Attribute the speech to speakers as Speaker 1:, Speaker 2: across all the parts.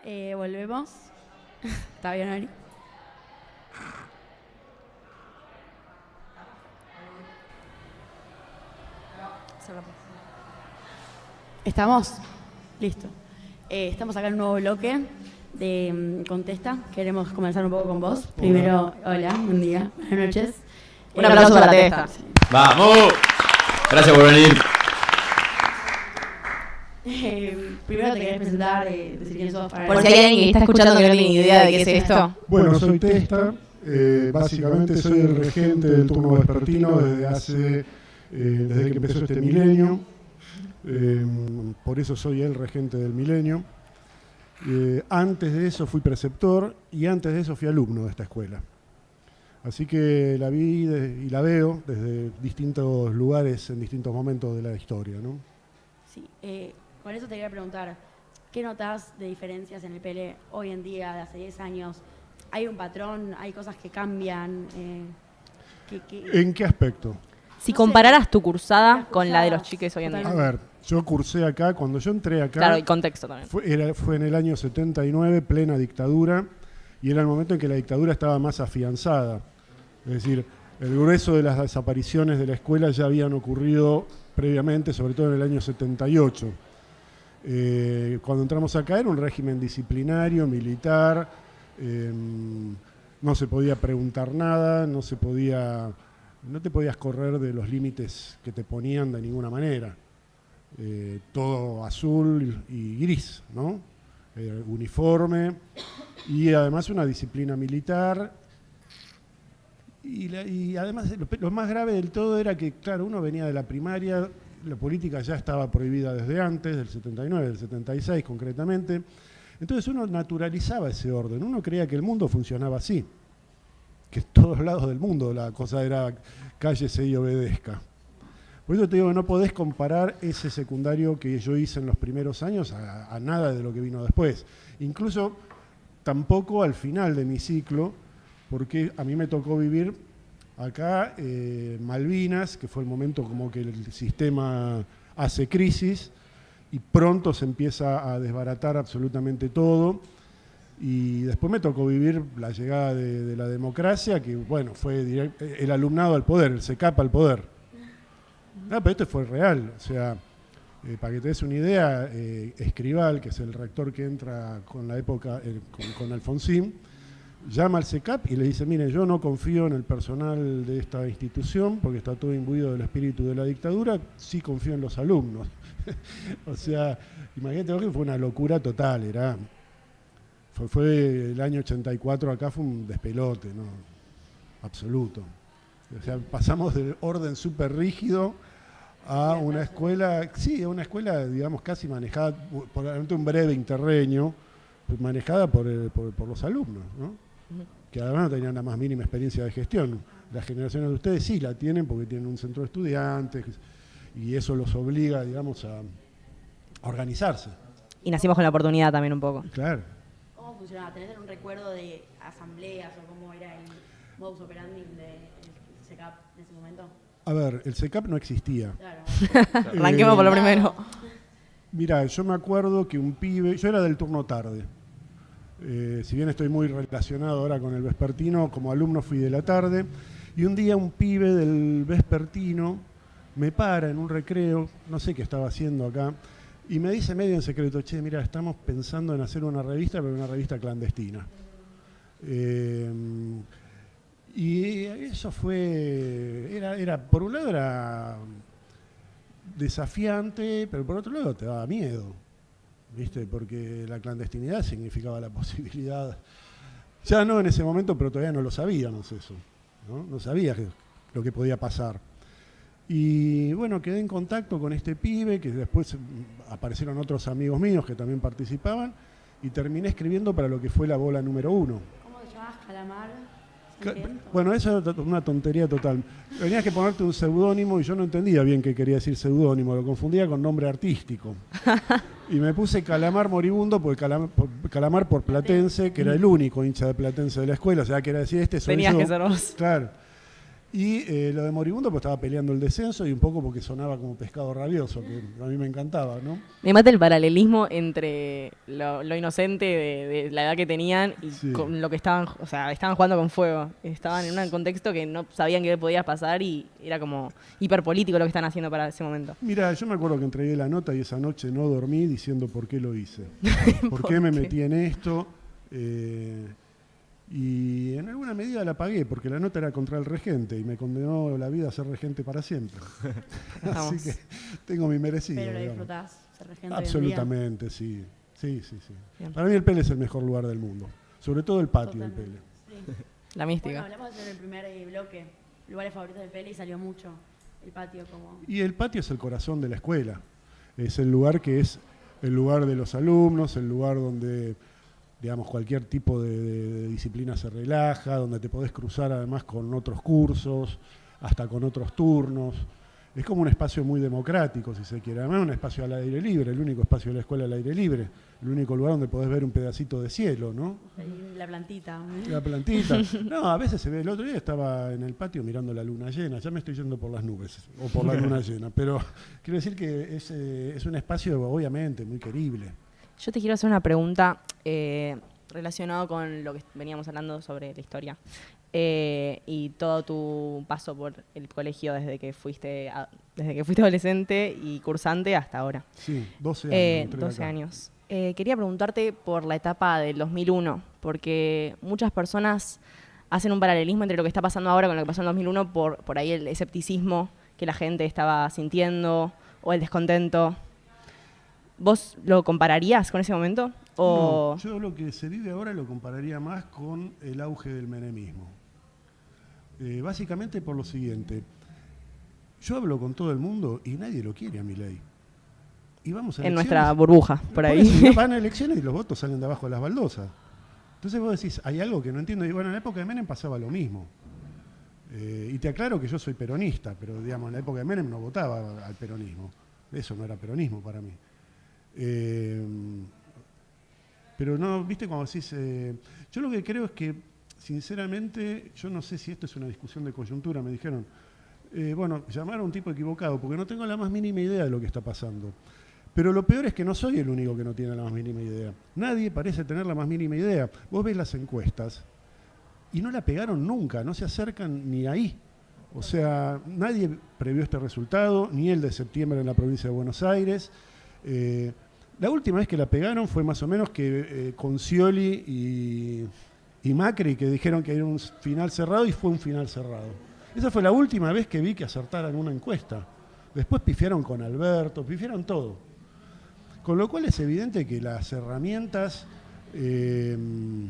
Speaker 1: Volvemos. ¿Está bien, Ari? ¿Estamos? Listo. Estamos acá en un nuevo bloque de Contesta. Queremos comenzar un poco con vos. Primero, hola, buen día, buenas noches.
Speaker 2: Un aplauso para Testa.
Speaker 3: ¡Vamos! Gracias por venir.
Speaker 1: Primero te querés presentar, decir quién sos.
Speaker 2: Por si hay alguien que está escuchando que no tiene ni idea de qué es esto.
Speaker 4: Bueno, soy Testa. Básicamente soy el regente del turno vespertino desde que empezó este milenio. Por eso soy el regente del milenio. Antes de eso fui preceptor y antes de eso fui alumno de esta escuela. Así que la vi y la veo desde distintos lugares en distintos momentos de la historia, ¿no?
Speaker 1: Sí, con eso te quería preguntar, ¿qué notas de diferencias en el PL hoy en día, de hace 10 años? ¿Hay un patrón? ¿Hay cosas que cambian?
Speaker 4: ¿En qué aspecto?
Speaker 2: Si compararas tu cursada con la de los chiques hoy en día.
Speaker 4: A ver, yo cursé acá, cuando yo entré acá...
Speaker 2: Claro, y contexto también.
Speaker 4: Fue en el año 79, plena dictadura, y era el momento en que la dictadura estaba más afianzada. Es decir, el grueso de las desapariciones de la escuela ya habían ocurrido previamente, sobre todo en el año 78. Cuando entramos acá era un régimen disciplinario, militar, no se podía preguntar nada, no te podías correr de los límites que te ponían de ninguna manera. Todo azul y gris, ¿no? Uniforme y además una disciplina militar. Y además lo más grave del todo era que, claro, uno venía de la primaria, la política ya estaba prohibida desde antes, del 79, del 76 concretamente. Entonces uno naturalizaba ese orden, uno creía que el mundo funcionaba así, que en todos lados del mundo la cosa era cállese y obedezca. Por eso te digo que no podés comparar ese secundario que yo hice en los primeros años a nada de lo que vino después. Incluso tampoco al final de mi ciclo, porque a mí me tocó vivir acá Malvinas, que fue el momento como que el sistema hace crisis y pronto se empieza a desbaratar absolutamente todo. Y después me tocó vivir la llegada de la democracia, que bueno, fue el alumnado al poder, el SECAP al poder. No, pero esto fue real, o sea, para que te des una idea, Escribal, que es el rector que entra con la época, con Alfonsín, llama al SECAP y le dice, miren, yo no confío en el personal de esta institución porque está todo imbuido del espíritu de la dictadura, sí confío en los alumnos. O sea, imagínate que fue una locura total, fue el año 84 acá, fue un despelote, ¿no? Absoluto. O sea, pasamos del orden súper rígido a una escuela, sí, a una escuela, digamos, casi manejada, por un breve interreño, manejada por los alumnos, ¿no? Que además no tenían la más mínima experiencia de gestión. Las generaciones de ustedes sí la tienen porque tienen un centro de estudiantes y eso los obliga, digamos, a organizarse.
Speaker 2: Y nacimos con la oportunidad también un poco.
Speaker 4: Claro.
Speaker 1: ¿Cómo funcionaba? ¿Tenés algún recuerdo de asambleas o cómo era el modus operandi del SECAP en ese momento?
Speaker 4: A ver, el SECAP no existía.
Speaker 1: Claro.
Speaker 2: Arranquemos por lo primero.
Speaker 4: Mirá, yo me acuerdo que un pibe, yo era del turno tarde. Si bien estoy muy relacionado ahora con el vespertino, como alumno fui de la tarde, y un día un pibe del vespertino me para en un recreo, no sé qué estaba haciendo acá, y me dice medio en secreto, che, mira, estamos pensando en hacer una revista, pero una revista clandestina. Y eso por un lado era desafiante, pero por otro lado te daba miedo. ¿Viste? Porque la clandestinidad significaba la posibilidad, ya no en ese momento, pero todavía no lo sabíamos eso, no sabía lo que podía pasar. Y bueno, quedé en contacto con este pibe, que después aparecieron otros amigos míos que también participaban, y terminé escribiendo para lo que fue la bola número 1.
Speaker 1: ¿Cómo te llamabas? ¿Calamar?
Speaker 4: Bueno, eso es una tontería total. Tenías que ponerte un seudónimo y yo no entendía bien qué quería decir seudónimo, lo confundía con nombre artístico. Y me puse Calamar Moribundo, porque Calamar por Platense, que era el único hincha de Platense de la escuela, o sea, que era decir, este soy
Speaker 2: Tenías
Speaker 4: yo.
Speaker 2: que ser vos.
Speaker 4: Claro. Y lo de moribundo pues estaba peleando el descenso y un poco porque sonaba como pescado rabioso, que a mí me encantaba, ¿no?
Speaker 2: Me mata el paralelismo entre lo inocente de la edad que tenían y
Speaker 4: Sí.
Speaker 2: con lo que estaban, o sea, estaban jugando con fuego. Estaban en un contexto que no sabían qué podía pasar y era como hiperpolítico lo que están haciendo para ese momento.
Speaker 4: Mira, yo me acuerdo que entregué la nota y esa noche no dormí diciendo por qué lo hice. ¿Por qué me metí en esto? Y en alguna medida la pagué, porque la nota era contra el regente y me condenó la vida a ser regente para siempre. Así que tengo mi merecido.
Speaker 1: Pero lo
Speaker 4: digamos.
Speaker 1: disfrutás, ser regente hoy en día.
Speaker 4: Absolutamente, sí. Sí.
Speaker 2: Bien.
Speaker 4: Para mí el Pele es el mejor lugar del mundo. Sobre todo el patio del
Speaker 1: Totalmente.
Speaker 4: Pele.
Speaker 1: Sí.
Speaker 2: La mística.
Speaker 1: Bueno, hablamos en el primer bloque, lugares favoritos del Pele y salió mucho el patio como...
Speaker 4: Y el patio es el corazón de la escuela. Es el lugar que es el lugar de los alumnos, el lugar donde, digamos, cualquier tipo de disciplina se relaja, donde te podés cruzar además con otros cursos, hasta con otros turnos. Es como un espacio muy democrático, si se quiere. Además, un espacio al aire libre, el único espacio de la escuela al aire libre, el único lugar donde podés ver un pedacito de cielo, ¿no?
Speaker 1: La plantita.
Speaker 4: La plantita. No, a veces se ve. El otro día estaba en el patio mirando la luna llena. Ya me estoy yendo por las nubes o por la luna llena. Pero quiero decir que es un espacio, obviamente, muy querible.
Speaker 2: Yo te quiero hacer una pregunta relacionada con lo que veníamos hablando sobre la historia y todo tu paso por el colegio desde que fuiste adolescente y cursante hasta ahora.
Speaker 4: Sí, 12 años. entré
Speaker 2: 12
Speaker 4: acá.
Speaker 2: años. Quería preguntarte por la etapa del 2001, porque muchas personas hacen un paralelismo entre lo que está pasando ahora con lo que pasó en el 2001 por ahí el escepticismo que la gente estaba sintiendo o el descontento. ¿Vos lo compararías con ese momento? O...
Speaker 4: No, yo lo que se vive ahora lo compararía más con el auge del menemismo. Básicamente por lo siguiente. Yo hablo con todo el mundo y nadie lo quiere a Milei. Y vamos a
Speaker 2: en
Speaker 4: elecciones.
Speaker 2: nuestra burbuja, por ahí.
Speaker 4: Eso, van a elecciones y los votos salen de abajo de las baldosas. Entonces vos decís, hay algo que no entiendo. Y bueno, en la época de Menem pasaba lo mismo. Y te aclaro que yo soy peronista, pero digamos, en la época de Menem no votaba al peronismo. Eso no era peronismo para mí. Pero no, viste cuando decís... yo lo que creo es que, sinceramente, yo no sé si esto es una discusión de coyuntura, me dijeron, bueno, llamar a un tipo equivocado, porque no tengo la más mínima idea de lo que está pasando. Pero lo peor es que no soy el único que no tiene la más mínima idea. Nadie parece tener la más mínima idea. Vos ves las encuestas y no la pegaron nunca, no se acercan ni ahí. O sea, nadie previó este resultado, ni el de septiembre en la provincia de Buenos Aires. La última vez que la pegaron fue más o menos que con Scioli y Macri, que dijeron que era un final cerrado y fue un final cerrado. Esa fue la última vez que vi que acertaran una encuesta. Después pifiaron con Alberto, pifiaron todo. Con lo cual es evidente que las herramientas de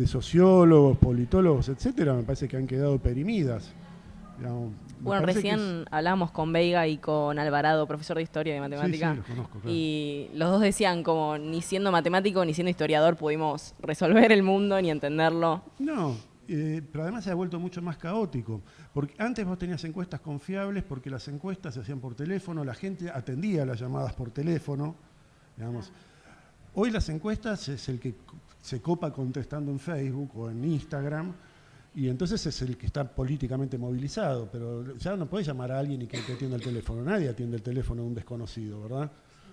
Speaker 4: sociólogos, politólogos, etcétera, me parece que han quedado perimidas. Digamos,
Speaker 2: Bueno, recién hablábamos con Veiga y con Alvarado, profesor de historia y de matemática.
Speaker 4: Sí, los conozco, claro.
Speaker 2: Y los dos decían como ni siendo matemático ni siendo historiador pudimos resolver el mundo ni entenderlo.
Speaker 4: No, pero además se ha vuelto mucho más caótico. Porque antes vos tenías encuestas confiables porque las encuestas se hacían por teléfono, la gente atendía las llamadas por teléfono. Digamos. Hoy las encuestas es el que se copa contestando en Facebook o en Instagram. Y entonces es el que está políticamente movilizado, pero ya no podés llamar a alguien y que te atienda el teléfono. Nadie atiende el teléfono de un desconocido, ¿verdad?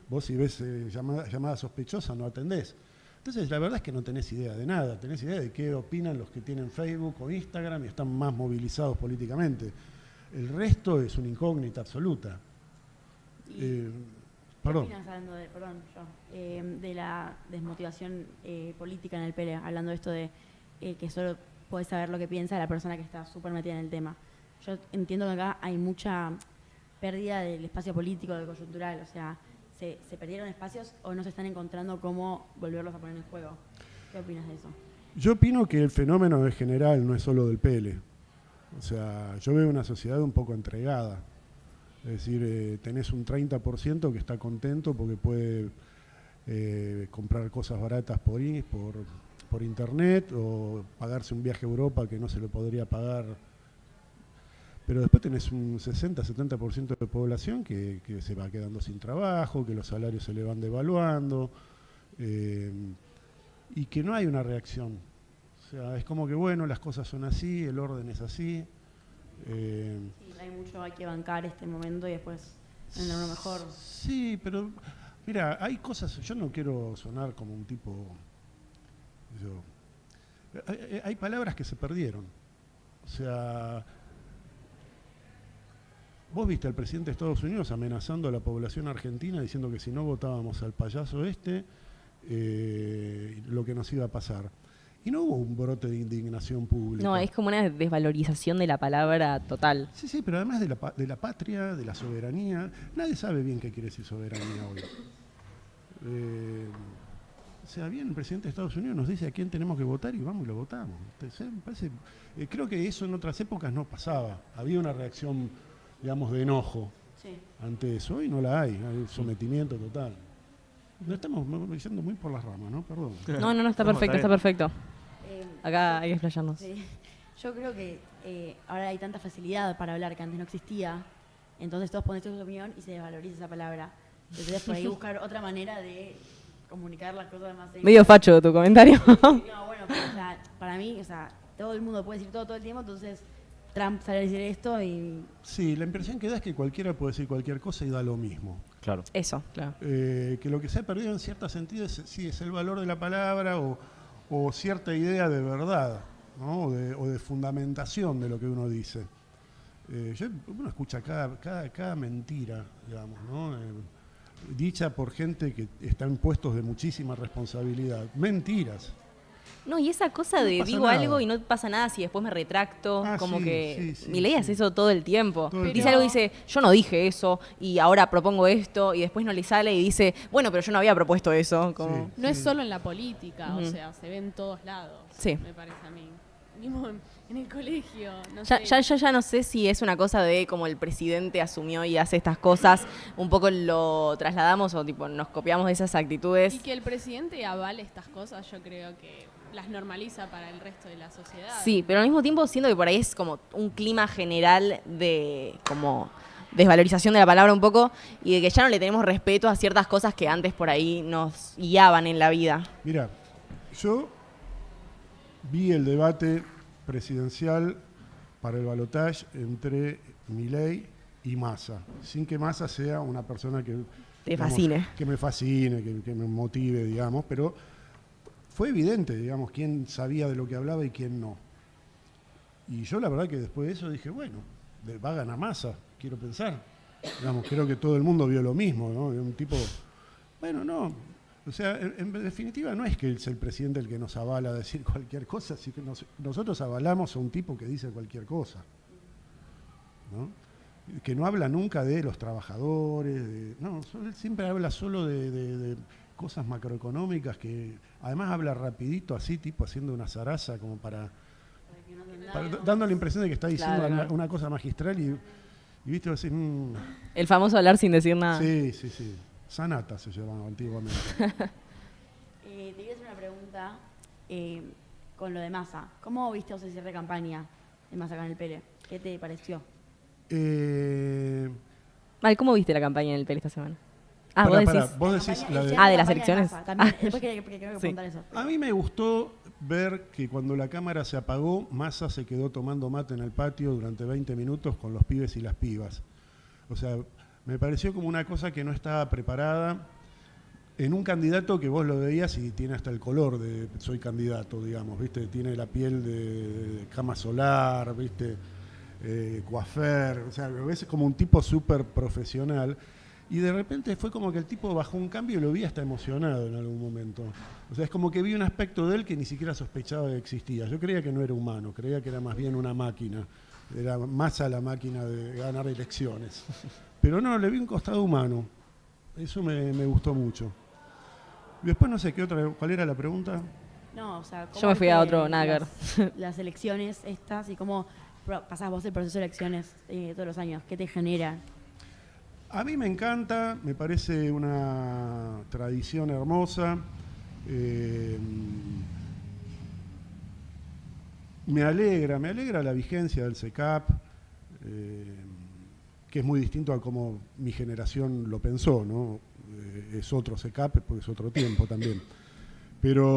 Speaker 4: Vos si ves llamada sospechosa no atendés. Entonces la verdad es que no tenés idea de nada, tenés idea de qué opinan los que tienen Facebook o Instagram y están más movilizados políticamente. El resto es una incógnita absoluta. Perdón.
Speaker 1: ¿Qué opinas hablando de la desmotivación política en el Pele? Hablando de esto de que solo podés saber lo que piensa la persona que está súper metida en el tema. Yo entiendo que acá hay mucha pérdida del espacio político, del coyuntural, o sea, se perdieron espacios o no se están encontrando cómo volverlos a poner en juego. ¿Qué opinas de eso?
Speaker 4: Yo opino que el fenómeno es general, no es solo del Pele. O sea, yo veo una sociedad un poco entregada. Es decir, tenés un 30% que está contento porque puede comprar cosas baratas por internet o pagarse un viaje a Europa que no se lo podría pagar. Pero después tenés un 60-70% de población que se va quedando sin trabajo, que los salarios se le van devaluando y que no hay una reacción. O sea, es como que bueno, las cosas son así, el orden es así
Speaker 1: Sí, hay mucho, hay que bancar este momento y después tener uno mejor.
Speaker 4: Sí, pero mira, hay cosas, yo no quiero sonar como un tipo, hay palabras que se perdieron. O sea, vos viste al presidente de Estados Unidos amenazando a la población argentina diciendo que si no votábamos al payaso lo que nos iba a pasar. Y no hubo un brote de indignación pública.
Speaker 2: No, es como una desvalorización de la palabra total.
Speaker 4: Sí, pero además de la patria, de la soberanía, nadie sabe bien qué quiere decir soberanía hoy. O sea, bien, el presidente de Estados Unidos nos dice a quién tenemos que votar y vamos y lo votamos. Entonces, me parece, creo que eso en otras épocas no pasaba. Había una reacción, digamos, de enojo ante eso. Hoy no la hay sometimiento total. No estamos yendo muy por las ramas, ¿no? Perdón.
Speaker 2: No, está perfecto, está perfecto. Acá hay que explayarnos.
Speaker 1: Sí. Yo creo que ahora hay tanta facilidad para hablar que antes no existía. Entonces todos ponen su opinión y se desvaloriza esa palabra. Entonces por ahí buscar otra manera de comunicar las cosas más.
Speaker 2: Medio facho tu comentario.
Speaker 1: No, bueno, pero, o sea, para mí, o sea, todo el mundo puede decir todo el tiempo, entonces Trump sale a decir esto y...
Speaker 4: Sí, la impresión que da es que cualquiera puede decir cualquier cosa y da lo mismo.
Speaker 3: Claro.
Speaker 2: Eso, claro.
Speaker 4: Que lo que se ha perdido en cierto sentido es el valor de la palabra o cierta idea de verdad, ¿no? o de fundamentación de lo que uno dice. Uno escucha cada mentira, digamos, ¿no? Dicha por gente que está en puestos de muchísima responsabilidad. Mentiras.
Speaker 2: No, y esa cosa de digo
Speaker 4: nada.
Speaker 2: algo y no pasa nada si después me retracto, como
Speaker 4: sí,
Speaker 2: que
Speaker 4: sí,
Speaker 2: Milei hace eso todo el tiempo.
Speaker 4: Todo el
Speaker 2: Dice
Speaker 4: tiempo.
Speaker 2: algo y dice, yo no dije eso y ahora propongo esto y después no le sale y dice, bueno, pero yo no había propuesto eso. Como...
Speaker 4: Sí.
Speaker 5: No es solo en la política,
Speaker 2: Ujú.
Speaker 5: o sea, se ve en todos lados,
Speaker 2: Sí.
Speaker 5: me parece a mí. Mismo en el colegio, no
Speaker 2: Ya,
Speaker 5: sé.
Speaker 2: ya no sé si es una cosa de como el presidente asumió y hace estas cosas, un poco lo trasladamos o tipo nos copiamos de esas actitudes.
Speaker 5: Y que el presidente avale estas cosas, yo creo que las normaliza para el resto de la sociedad.
Speaker 2: Sí, pero al mismo tiempo siento que por ahí es como un clima general de como desvalorización de la palabra un poco y de que ya no le tenemos respeto a ciertas cosas que antes por ahí nos guiaban en la vida.
Speaker 4: Mira, yo vi el debate presidencial para el balotaje entre Milei y Massa, sin que Massa sea una persona que...
Speaker 2: Te fascine.
Speaker 4: Que me fascine, que me motive, digamos, pero fue evidente, digamos, quién sabía de lo que hablaba y quién no. Y yo la verdad que después de eso dije, bueno, va a ganar Massa, quiero pensar. Digamos, creo que todo el mundo vio lo mismo, ¿no? Un tipo, bueno, no, o sea, en definitiva no es que es el presidente el que nos avala a decir cualquier cosa, sino que nosotros avalamos a un tipo que dice cualquier cosa, ¿no? Que no habla nunca de los trabajadores, no, él siempre habla solo de cosas macroeconómicas que además habla rapidito así, tipo haciendo una zaraza como dando la impresión de que está diciendo
Speaker 2: Claro.
Speaker 4: una cosa magistral y viste, así,
Speaker 2: El famoso hablar sin decir nada.
Speaker 4: sí, sanata se llamaba antiguamente.
Speaker 1: te quería hacer una pregunta con lo de Massa. ¿Cómo viste vos el cierre de campaña de Massa acá en el Pele? ¿Qué te pareció?
Speaker 2: Mal, ¿cómo viste la campaña en el PL esta semana? Ah,
Speaker 4: Pará,
Speaker 2: vos decís.
Speaker 4: vos decís
Speaker 1: Campaña-
Speaker 4: la
Speaker 1: el
Speaker 4: de...
Speaker 1: cierre
Speaker 2: de las
Speaker 1: campaña
Speaker 2: elecciones.
Speaker 1: Massa. También,
Speaker 2: Ah.
Speaker 1: después quiero
Speaker 2: Sí.
Speaker 1: preguntar eso.
Speaker 4: A mí me gustó ver que cuando la cámara se apagó, Massa se quedó tomando mate en el patio durante 20 minutos con los pibes y las pibas. O sea, me pareció como una cosa que no estaba preparada en un candidato que vos lo veías y tiene hasta el color de soy candidato, digamos, ¿viste? Tiene la piel de cama solar, ¿viste? Coafer, o sea, lo ves como un tipo súper profesional. Y de repente fue como que el tipo bajó un cambio y lo vi hasta emocionado en algún momento. O sea, es como que vi un aspecto de él que ni siquiera sospechaba que existía. Yo creía que no era humano, creía que era más bien una máquina. Era Massa la máquina de ganar elecciones. Pero no, le vi un costado humano. Eso me gustó mucho. Después no sé, ¿cuál era la pregunta?
Speaker 1: No, o sea, ¿cómo
Speaker 2: Yo me fui a
Speaker 1: viste
Speaker 2: otro nugget.
Speaker 1: las elecciones estas y cómo pasás vos el proceso de elecciones todos los años? ¿Qué te genera?
Speaker 4: A mí me encanta, me parece una tradición hermosa. Me alegra la vigencia del CECAP, que es muy distinto a cómo mi generación lo pensó, ¿no? Es otro CECAP porque es otro tiempo también. Pero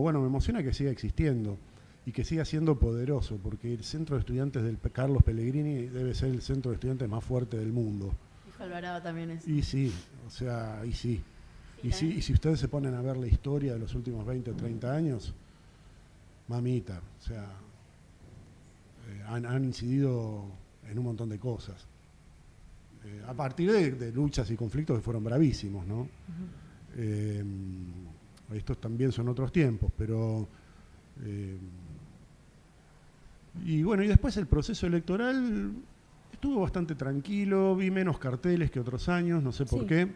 Speaker 4: bueno, me emociona que siga existiendo. y que siga siendo poderoso, porque el centro de estudiantes del Carlos Pellegrini debe ser el centro de estudiantes más fuerte del mundo.
Speaker 1: Hijo Alvarado también es.
Speaker 4: Y sí, o sea, y sí. Y si ustedes se ponen a ver la historia de los últimos 20 o 30 años, mamita, o sea, han incidido en un montón de cosas. A partir de luchas y conflictos que fueron bravísimos, ¿no? Estos también son otros tiempos, pero... y bueno, y después el proceso electoral estuvo bastante tranquilo, vi menos carteles que otros años, no sé por qué.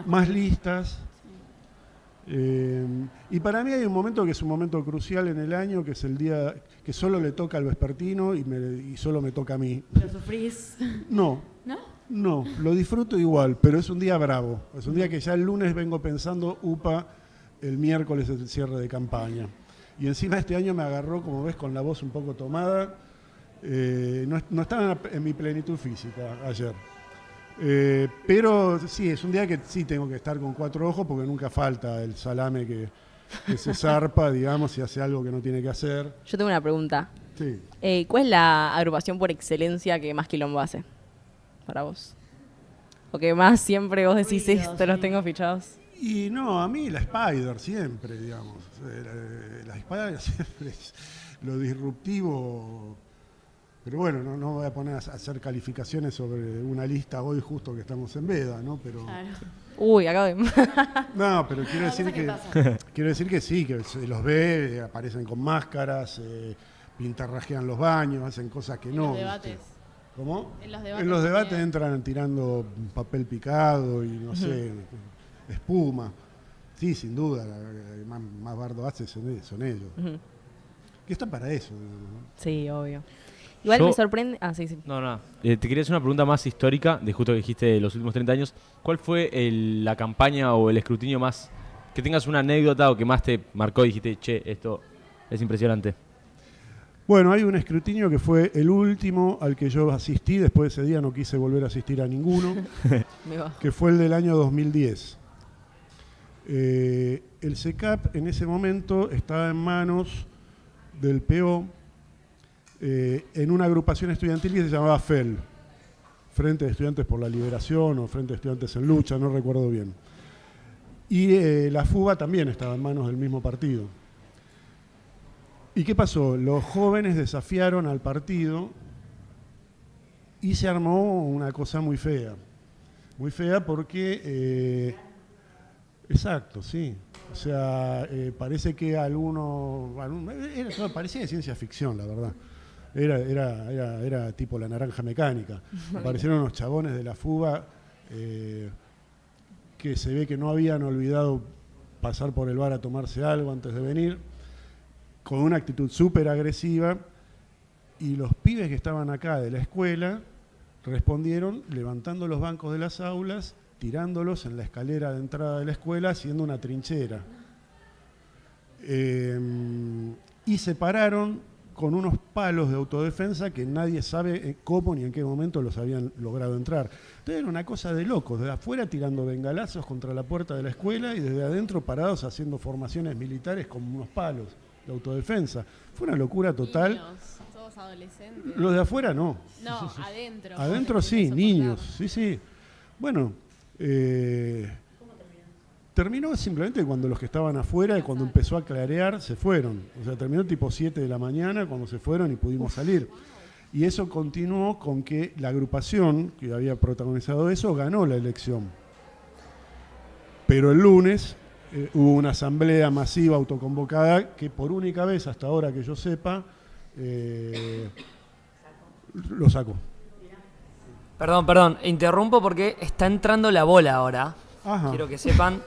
Speaker 4: Más listas. Y para mí hay un momento que es un momento crucial en el año, que es el día que solo le toca al vespertino y solo me toca a mí.
Speaker 1: ¿Lo sufrís?
Speaker 4: No.
Speaker 1: ¿No?
Speaker 4: No, lo disfruto igual, pero es un día bravo. Es un día que ya el lunes vengo pensando, el miércoles es el cierre de campaña. Y encima este año me agarró, como ves, con la voz un poco tomada. No estaba en mi plenitud física ayer. Pero sí, es un día que sí tengo que estar con 4 ojos porque nunca falta el salame que se zarpa, digamos, y hace algo que no tiene que hacer.
Speaker 2: Yo tengo una pregunta.
Speaker 4: Sí.
Speaker 2: ¿Cuál es la agrupación por excelencia que más quilombo hace para vos? ¿O que más siempre vos decís
Speaker 1: Ruido,
Speaker 2: esto, los tengo fichados?
Speaker 4: Y no, a mí la Spider siempre, digamos. La Spider siempre es lo disruptivo. Pero bueno, no voy a poner a hacer calificaciones sobre una lista hoy justo que estamos en veda, ¿no? Pero
Speaker 1: Claro.
Speaker 2: Uy, acabo de...
Speaker 4: no, pero quiero decir que sí, que se los ve, aparecen con máscaras, pintarrajean los baños, hacen cosas que no.
Speaker 5: Los debates.
Speaker 4: ¿Cómo?
Speaker 5: En los debates también.
Speaker 4: Entran tirando papel picado y no sé, espuma. Sí, sin duda, más bardo hace son ellos. Que están para eso. ¿No?
Speaker 2: Sí, obvio. Igual me sorprende... Ah, sí.
Speaker 3: No. Te quería hacer una pregunta más histórica, de justo que dijiste de los últimos 30 años. ¿Cuál fue la campaña o el escrutinio más... que tengas una anécdota o que más te marcó y dijiste, che, esto es impresionante?
Speaker 4: Bueno, hay un escrutinio que fue el último al que yo asistí, después de ese día no quise volver a asistir a ninguno, que fue el del año 2010. El CECAP en ese momento estaba en manos del PO en una agrupación estudiantil que se llamaba FEL, Frente de Estudiantes por la Liberación o Frente de Estudiantes en Lucha, no recuerdo bien. Y la FUBA también estaba en manos del mismo partido. ¿Y qué pasó? Los jóvenes desafiaron al partido y se armó una cosa muy fea. Muy fea porque... exacto, sí. O sea, parece que parecía de ciencia ficción, la verdad. Era tipo La Naranja Mecánica. Aparecieron unos chabones de la FUBA que se ve que no habían olvidado pasar por el bar a tomarse algo antes de venir, con una actitud súper agresiva, y los pibes que estaban acá de la escuela respondieron levantando los bancos de las aulas, tirándolos en la escalera de entrada de la escuela, haciendo una trinchera. Y se pararon con unos palos de autodefensa que nadie sabe cómo ni en qué momento los habían logrado entrar. Entonces era una cosa de locos, desde afuera tirando bengalazos contra la puerta de la escuela y desde adentro parados haciendo formaciones militares con unos palos de autodefensa. Fue una locura total.
Speaker 5: Niños, todos adolescentes.
Speaker 4: Los de afuera no.
Speaker 5: No, adentro.
Speaker 4: Adentro sí, niños, sí. Bueno, terminó simplemente cuando los que estaban afuera, y cuando empezó a clarear, se fueron. O sea, terminó tipo 7 de la mañana cuando se fueron y pudimos salir. Y eso continuó con que la agrupación que había protagonizado eso ganó la elección. Pero el lunes hubo una asamblea masiva autoconvocada que por única vez, hasta ahora que yo sepa, lo sacó.
Speaker 6: Perdón, interrumpo porque está entrando la bola ahora.
Speaker 4: Ajá.
Speaker 6: Quiero que sepan,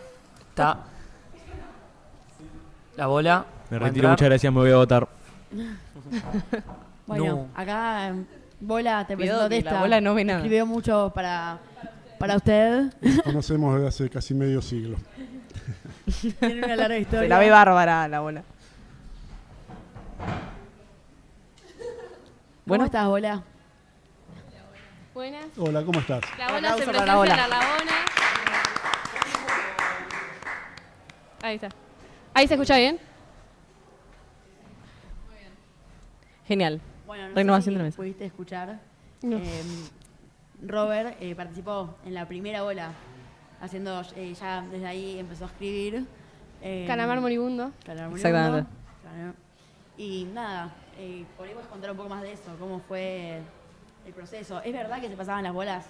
Speaker 6: está la bola.
Speaker 3: Me
Speaker 6: va a
Speaker 3: retiro,
Speaker 6: entrar.
Speaker 3: muchas gracias, me voy a votar.
Speaker 1: Bueno,
Speaker 6: No.
Speaker 1: acá Bola te
Speaker 2: Cuidado
Speaker 1: presentó
Speaker 2: que
Speaker 1: esta.
Speaker 2: la Bola no ve nada.
Speaker 1: Escribió mucho para usted.
Speaker 4: Nos conocemos desde hace casi medio siglo.
Speaker 1: Tiene una larga historia.
Speaker 2: Se la ve bárbara la bola.
Speaker 1: ¿Cómo estás, Bola?
Speaker 5: Buenas.
Speaker 4: Hola, ¿cómo estás?
Speaker 5: La bola se
Speaker 2: Aplauso para
Speaker 5: presenta
Speaker 2: la bola.
Speaker 5: en la Labona. Ahí está. ¿Ahí se escucha bien?
Speaker 2: Genial.
Speaker 1: Bueno, no
Speaker 2: Renovación
Speaker 1: sé
Speaker 2: de la
Speaker 1: si
Speaker 2: mesa.
Speaker 1: pudiste escuchar.
Speaker 5: No.
Speaker 1: Robert participó en la primera ola, haciendo, ya desde ahí empezó a escribir.
Speaker 5: Calamar Moribundo.
Speaker 1: Calamar
Speaker 2: Exactamente.
Speaker 1: Moribundo, claro. Y nada, por ahí puedes contar un poco más de eso, cómo fue el proceso. ¿Es verdad que se pasaban las bolas?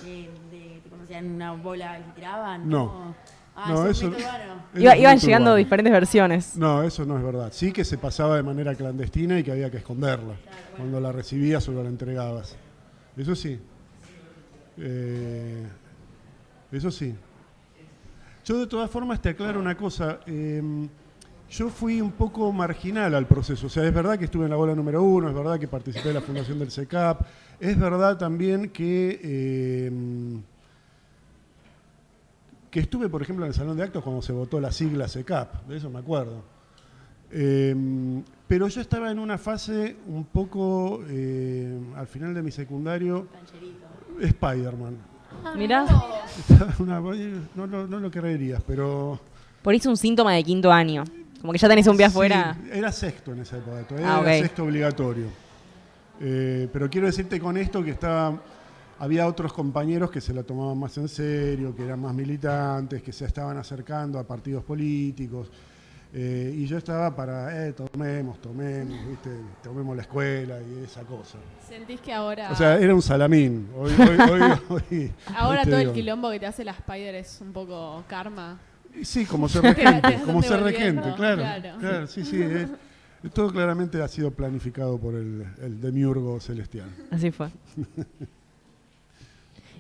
Speaker 1: Tipo, no hacían una bola y se tiraban.
Speaker 4: No.
Speaker 1: Ah,
Speaker 4: No,
Speaker 1: es un
Speaker 4: eso-
Speaker 1: mito urbano.
Speaker 2: Iban
Speaker 4: Es
Speaker 2: llegando
Speaker 4: urbano.
Speaker 2: diferentes versiones.
Speaker 4: No, eso no es verdad. Sí que se pasaba de manera clandestina y que había que esconderla. Cuando la recibías o la entregabas. Eso sí. Eso sí. Yo de todas formas te aclaro una cosa. Yo fui un poco marginal al proceso. O sea, es verdad que estuve en la bola número 1, es verdad que participé de la fundación del SECAP, es verdad también que estuve, por ejemplo, en el salón de actos cuando se votó la sigla SECAP, de eso me acuerdo. Pero yo estaba en una fase un poco, al final de mi secundario, Spider-Man.
Speaker 2: Mirá,
Speaker 4: No lo creerías, pero...
Speaker 2: por ahí es un síntoma de 5º año. Como que ya tenés un pie afuera.
Speaker 4: Sí, era sexto en esa época, todavía
Speaker 2: Ok.
Speaker 4: era sexto obligatorio. Pero quiero decirte con esto que había otros compañeros que se la tomaban más en serio, que eran más militantes, que se estaban acercando a partidos políticos. Y yo estaba para, tomemos, ¿viste? Tomemos la escuela y esa cosa.
Speaker 5: ¿Sentís que ahora,
Speaker 4: O sea, era un salamín. Hoy
Speaker 5: ahora
Speaker 4: te
Speaker 5: todo el
Speaker 4: digo.
Speaker 5: quilombo que te hace la Spider es un poco karma?
Speaker 4: Sí, como ser regente,
Speaker 5: Te
Speaker 4: como
Speaker 5: están
Speaker 4: ser
Speaker 5: devolviendo,
Speaker 4: regente, claro, sí, todo claramente ha sido planificado por el demiurgo celestial.
Speaker 2: Así fue.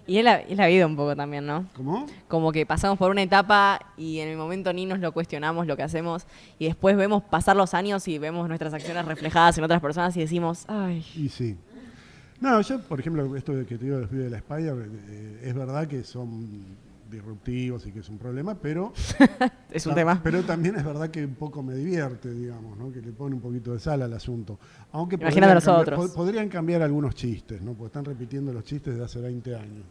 Speaker 2: Y es la vida un poco también, ¿no?
Speaker 4: ¿Cómo?
Speaker 2: Como que pasamos por una etapa y en el momento ni nos lo cuestionamos lo que hacemos y después vemos pasar los años y vemos nuestras acciones reflejadas en otras personas y decimos, ay,
Speaker 4: Y sí. No, yo, por ejemplo, esto de que te digo de los pibes de la Spider, es verdad que son disruptivos y que es un problema, pero
Speaker 2: es un tema.
Speaker 4: Pero también es verdad que un poco me divierte, digamos, ¿no? Que le pone un poquito de sal al asunto. Aunque
Speaker 2: Imagínate a nosotros.
Speaker 4: podrían cambiar algunos chistes, ¿no? Porque están repitiendo los chistes de hace 20 años.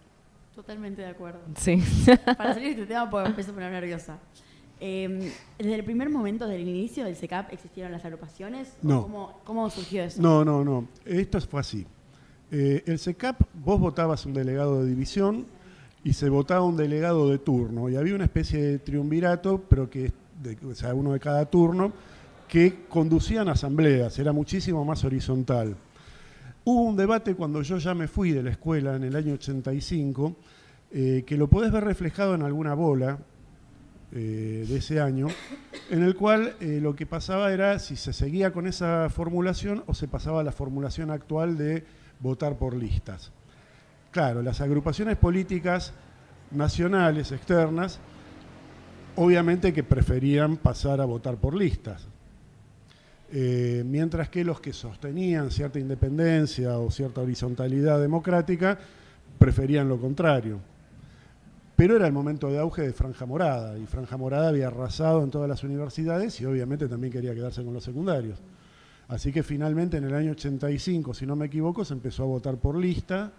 Speaker 1: Totalmente de acuerdo.
Speaker 2: Sí.
Speaker 1: Para salir de este tema, porque me empiezo a poner nerviosa. ¿Desde el primer momento del inicio del SECAP existieron las agrupaciones?
Speaker 4: No.
Speaker 1: ¿O cómo surgió eso?
Speaker 4: No. Esto fue así. El SECAP, vos votabas un delegado de división y se votaba un delegado de turno. Y había una especie de triunvirato, pero o sea, uno de cada turno, que conducían asambleas. Era muchísimo más horizontal. Hubo un debate cuando yo ya me fui de la escuela en el año 85, que lo podés ver reflejado en alguna bola de ese año, en el cual lo que pasaba era si se seguía con esa formulación o se pasaba a la formulación actual de votar por listas. Claro, las agrupaciones políticas nacionales, externas, obviamente que preferían pasar a votar por listas. Mientras que los que sostenían cierta independencia o cierta horizontalidad democrática preferían lo contrario. Pero era el momento de auge de Franja Morada, y Franja Morada había arrasado en todas las universidades y obviamente también quería quedarse con los secundarios. Así que finalmente en el año 85, si no me equivoco, se empezó a votar por lista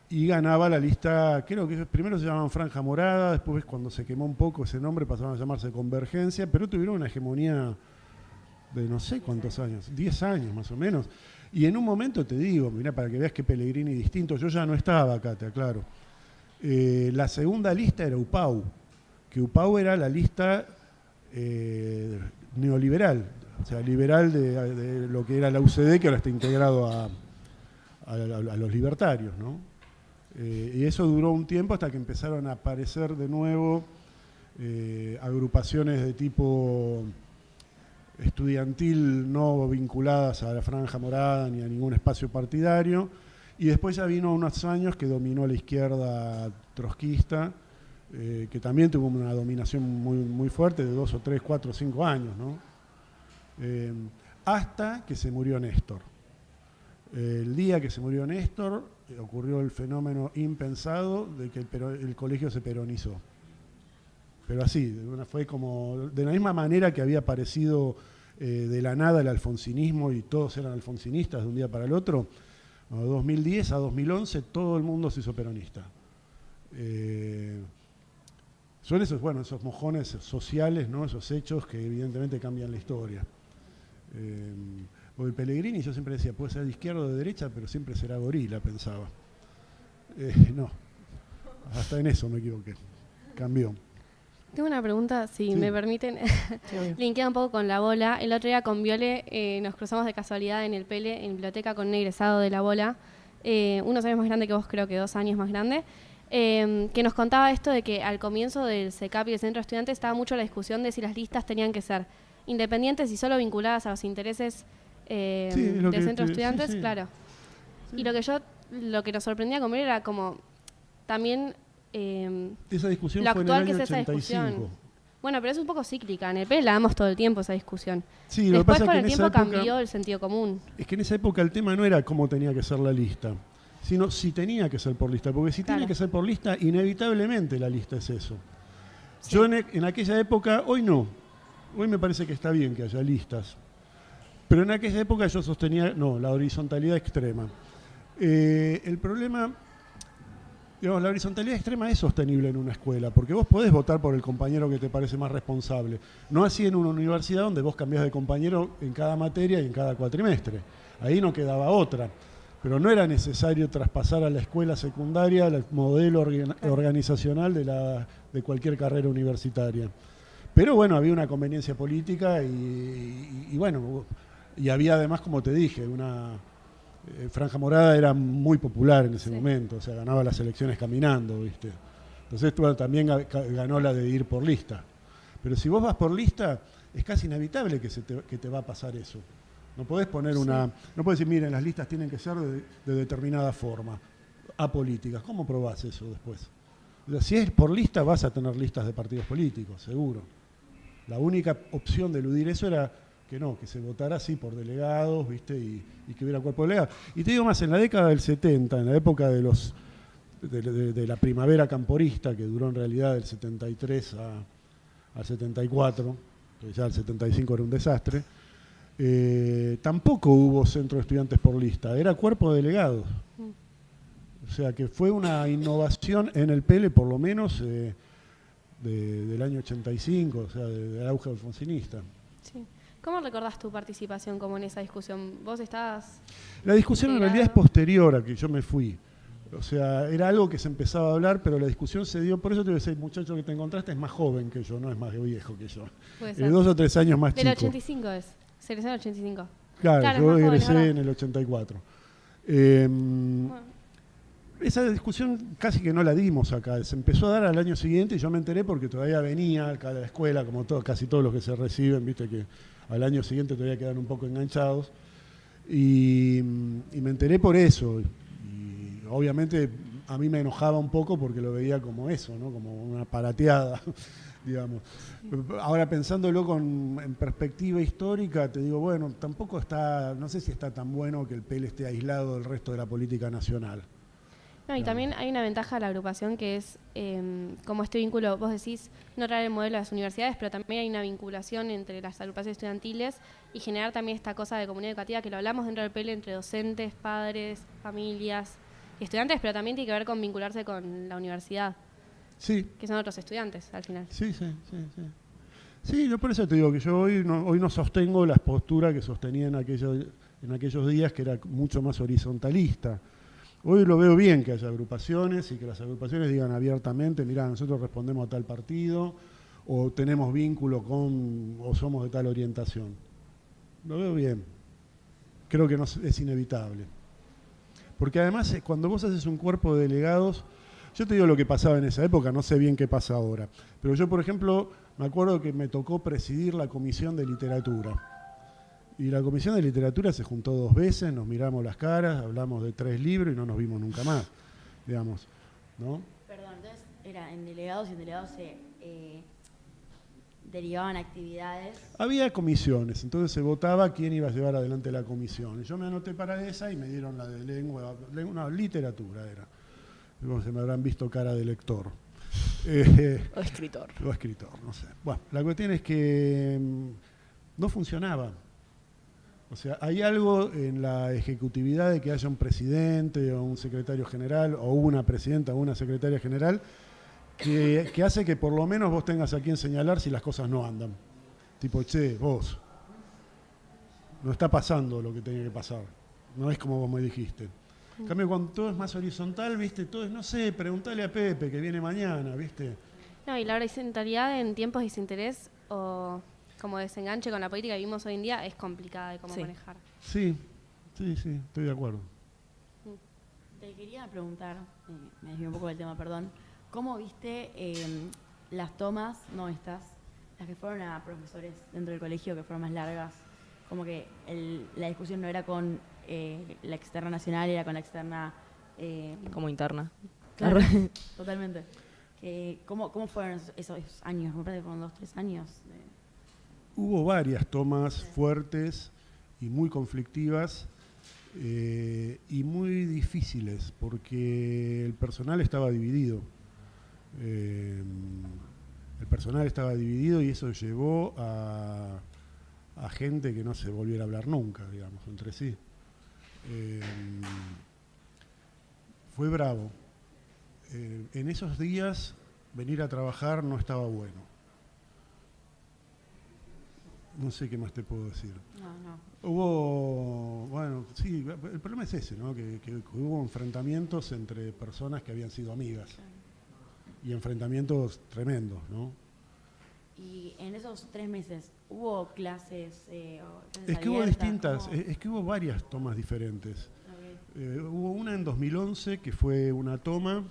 Speaker 4: y ganaba la lista, creo que primero se llamaban Franja Morada, después cuando se quemó un poco ese nombre pasaron a llamarse Convergencia, pero tuvieron una hegemonía de no sé cuántos años, 10 años más o menos. Y en un momento te digo, mirá, para que veas que Pellegrini distinto, yo ya no estaba acá, te aclaro. La segunda lista era UPAU, que UPAU era la lista neoliberal, o sea, liberal de lo que era la UCD, que ahora está integrado a los libertarios, ¿no? Y eso duró un tiempo hasta que empezaron a aparecer de nuevo agrupaciones de tipo estudiantil no vinculadas a la Franja Morada ni a ningún espacio partidario, y después ya vino unos años que dominó la izquierda trotskista, que también tuvo una dominación muy fuerte de 2 o 3, 4 o 5 años, ¿no? Hasta que se murió Néstor. El día que se murió Néstor ocurrió el fenómeno impensado de que el colegio se peronizó. Pero así, fue como de la misma manera que había aparecido de la nada el alfonsinismo y todos eran alfonsinistas de un día para el otro. De 2010 a 2011 todo el mundo se hizo peronista. Son esos mojones sociales, ¿no? Esos hechos que evidentemente cambian la historia. O el Pellegrini, yo siempre decía, puede ser de izquierda o de derecha, pero siempre será gorila, pensaba. No, hasta en eso me equivoqué. Cambió.
Speaker 7: Tengo una pregunta, si
Speaker 4: Sí.
Speaker 7: me permiten, linkea un poco con la bola. El otro día con Viole nos cruzamos de casualidad en el Pele, en biblioteca, con un egresado de la bola, unos años más grande que vos, creo que 2 años más grande, que nos contaba esto de que al comienzo del CECAP y el Centro de Estudiantes estaba mucho la discusión de si las listas tenían que ser independientes y solo vinculadas a los intereses del Centro de Estudiantes,
Speaker 4: sí.
Speaker 7: claro.
Speaker 4: Sí.
Speaker 7: Y lo que nos sorprendía con Viole era como también...
Speaker 4: Esa discusión
Speaker 7: lo
Speaker 4: fue en el
Speaker 7: actual que
Speaker 4: año
Speaker 7: es esa
Speaker 4: 85.
Speaker 7: discusión. Bueno, pero es un poco cíclica. En el PL la damos todo el tiempo esa discusión.
Speaker 4: Sí, lo que
Speaker 7: Después
Speaker 4: pasa
Speaker 7: con
Speaker 4: es
Speaker 7: el
Speaker 4: que en
Speaker 7: tiempo
Speaker 4: esa época,
Speaker 7: cambió el sentido común.
Speaker 4: es que en esa época el tema no era cómo tenía que ser la lista, sino si tenía que ser por lista. Porque si
Speaker 7: Claro.
Speaker 4: tiene que ser por lista, inevitablemente la lista es eso.
Speaker 7: Sí.
Speaker 4: Yo en aquella época, hoy no. Hoy me parece que está bien que haya listas. Pero en aquella época yo sostenía, no, la horizontalidad extrema. El problema, digamos, la horizontalidad extrema es sostenible en una escuela, porque vos podés votar por el compañero que te parece más responsable. No así en una universidad donde vos cambiás de compañero en cada materia y en cada cuatrimestre. Ahí no quedaba otra. Pero no era necesario traspasar a la escuela secundaria el modelo organizacional de cualquier carrera universitaria. Pero bueno, había una conveniencia política y bueno, y había además, como te dije, una Franja Morada era muy popular en ese
Speaker 7: Sí.
Speaker 4: momento, o sea, ganaba las elecciones caminando, ¿viste? Entonces tú también ganó la de ir por lista. Pero si vos vas por lista, es casi inevitable que te va a pasar eso. No podés poner no podés decir, miren, las listas tienen que ser de determinada forma, apolíticas. ¿Cómo probás eso después? O sea, si es por lista, vas a tener listas de partidos políticos, seguro. La única opción de eludir eso era que se votara así por delegados, ¿viste? Y que hubiera cuerpo de delegados. Y te digo más, en la década del 70, en la época de la primavera camporista, que duró en realidad del 73 al 74, que ya el 75 era un desastre, tampoco hubo centro de estudiantes por lista, era cuerpo de delegados. O sea que fue una innovación en el PL, por lo menos del año 85, o sea, del auge alfonsinista.
Speaker 7: Sí. ¿Cómo recordás tu participación como en esa discusión? ¿Vos estabas...?
Speaker 4: La discusión en realidad es posterior a que yo me fui. O sea, era algo que se empezaba a hablar, pero la discusión se dio, por eso te voy a decir, el muchacho que te encontraste es más joven que yo, no es más viejo que yo.
Speaker 7: Puede
Speaker 4: Es
Speaker 7: ser.
Speaker 4: 2 o 3 años más
Speaker 7: Del
Speaker 4: chico.
Speaker 7: 85 es. Selección del 85.
Speaker 4: Claro,
Speaker 7: Claro,
Speaker 4: yo
Speaker 7: es más joven, es
Speaker 4: egresé
Speaker 7: verdad.
Speaker 4: en el 84.
Speaker 7: Bueno,
Speaker 4: Esa discusión casi que no la dimos acá, se empezó a dar al año siguiente y yo me enteré porque todavía venía acá a la escuela, como casi todos los que se reciben, viste que al año siguiente todavía quedan un poco enganchados, y me enteré por eso. Y obviamente a mí me enojaba un poco porque lo veía como eso, ¿no? Como una parateada, digamos. Ahora pensándolo en perspectiva histórica, te digo, bueno, tampoco está, no sé si está tan bueno que el PL esté aislado del resto de la política nacional.
Speaker 7: no, y también hay una ventaja de la agrupación que es, como este vínculo, vos decís, no traer el modelo de las universidades, pero también hay una vinculación entre las agrupaciones estudiantiles y generar también esta cosa de comunidad educativa que lo hablamos dentro del PL entre docentes, padres, familias y estudiantes, pero también tiene que ver con vincularse con la universidad,
Speaker 4: Sí,
Speaker 7: que son otros estudiantes al final.
Speaker 4: sí. Sí, yo por eso te digo que yo hoy no sostengo las posturas que sostenía en aquellos días, que era mucho más horizontalista. Hoy lo veo bien que haya agrupaciones y que las agrupaciones digan abiertamente, mirá, nosotros respondemos a tal partido, o tenemos vínculo con, o somos de tal orientación. Lo veo bien. Creo que no es inevitable. Porque además, cuando vos haces un cuerpo de delegados, yo te digo lo que pasaba en esa época, no sé bien qué pasa ahora. Pero yo, por ejemplo, me acuerdo que me tocó presidir la comisión de literatura. Y la comisión de literatura se juntó 2 veces, nos miramos las caras, hablamos de 3 libros y no nos vimos nunca más, digamos, ¿no?
Speaker 1: Perdón, entonces era en delegados y en delegados se derivaban actividades.
Speaker 4: Había comisiones, entonces se votaba quién iba a llevar adelante la comisión. Y yo me anoté para esa y me dieron la de literatura era. Como se me habrán visto cara de lector.
Speaker 2: O escritor.
Speaker 4: O escritor, no sé. Bueno, la cuestión es que no funcionaba. O sea, hay algo en la ejecutividad de que haya un presidente o un secretario general o una presidenta o una secretaria general que hace que por lo menos vos tengas a quien señalar si las cosas no andan. Tipo, che, vos. no está pasando lo que tenía que pasar. No es como vos me dijiste. En cambio, cuando todo es más horizontal, ¿viste? Todo es, no sé, preguntale a Pepe que viene mañana, ¿viste?
Speaker 7: No, y la horizontalidad en tiempos de desinterés o como desenganche con la política que vivimos hoy en día es complicada de cómo manejar.
Speaker 4: Sí, estoy de acuerdo.
Speaker 1: Te quería preguntar, me desvío un poco del tema, perdón, ¿cómo viste las tomas, no estas, las que fueron a profesores dentro del colegio, que fueron más largas? Como que la discusión no era con la externa nacional, era con la externa...
Speaker 2: Como interna.
Speaker 1: Claro, totalmente. ¿Cómo fueron esos años? Me parece que fueron 2, 3 años.
Speaker 4: Hubo varias tomas fuertes y muy conflictivas y muy difíciles porque el personal estaba dividido. El personal estaba dividido y eso llevó a gente que no se volviera a hablar nunca, digamos, entre sí. Fue bravo. En esos días venir a trabajar no estaba bueno. No sé qué más te puedo decir.
Speaker 1: No.
Speaker 4: Hubo, bueno, sí, el problema es ese, ¿no? Que hubo enfrentamientos entre personas que habían sido amigas.
Speaker 1: Claro.
Speaker 4: Y enfrentamientos tremendos, ¿no?
Speaker 1: Y en esos 3 meses, ¿hubo clases?
Speaker 4: Es que hubo distintas, es que hubo varias tomas diferentes.
Speaker 1: Okay.
Speaker 4: Hubo una en 2011 que fue una toma,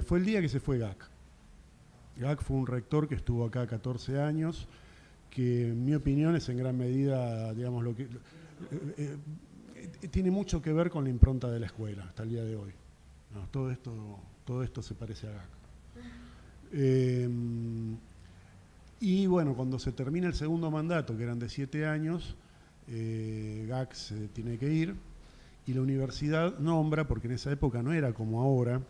Speaker 4: fue el día que se fue GAC. GAC fue un rector que estuvo acá 14 años, que en mi opinión es en gran medida, digamos, lo que tiene mucho que ver con la impronta de la escuela hasta el día de hoy. No, todo esto se parece a GAC. Y bueno, cuando se termina el segundo mandato, que eran de 7 años, GAC se tiene que ir y la universidad nombra, porque en esa época no era como ahora,